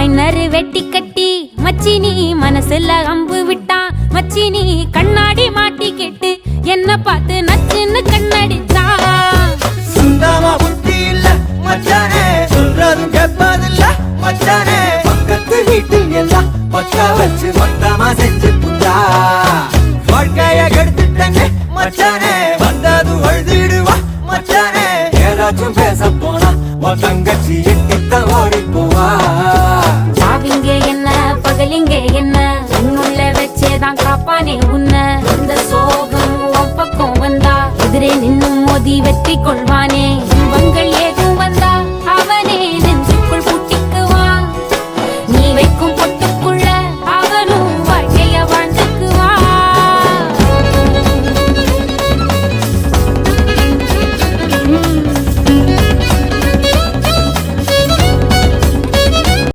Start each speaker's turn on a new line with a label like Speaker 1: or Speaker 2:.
Speaker 1: Minor வெட்டி கட்டி மச்சினி மனசுல அம்பு விட்டான். மச்சினி கண்ணாடி மாட்டி கேட்டு என்ன பார்த்து நச்சுன்னு கண்ணடிச்சா.
Speaker 2: சுத்தமா புத்தி இல்ல மச்சானே, சொல்றதும் கேட்பதில்ல மச்சானே. பக்கத்து வீட்டில் எல்லாம் பக்கா வச்சு மொத்தமா செஞ்சு புட்டா. வாழ்க்கைய கெடுத்துட்டேன்னு மச்சானே, வந்தது அழுதிடுவா மச்சானே. ஏதாச்சும் பேச போனா உன் தங்கச்சி எட்டித்தான் ஓடி போவா.
Speaker 1: சாவிங்க என்ன பகலிங்க என்ன, உன்னுள்ள வச்சேதான் காப்பானே உன்ன. இந்த சோகம் உன் பக்கம் வந்தா எதிரே நின்னு மோதி வெற்றி கொள்வானே.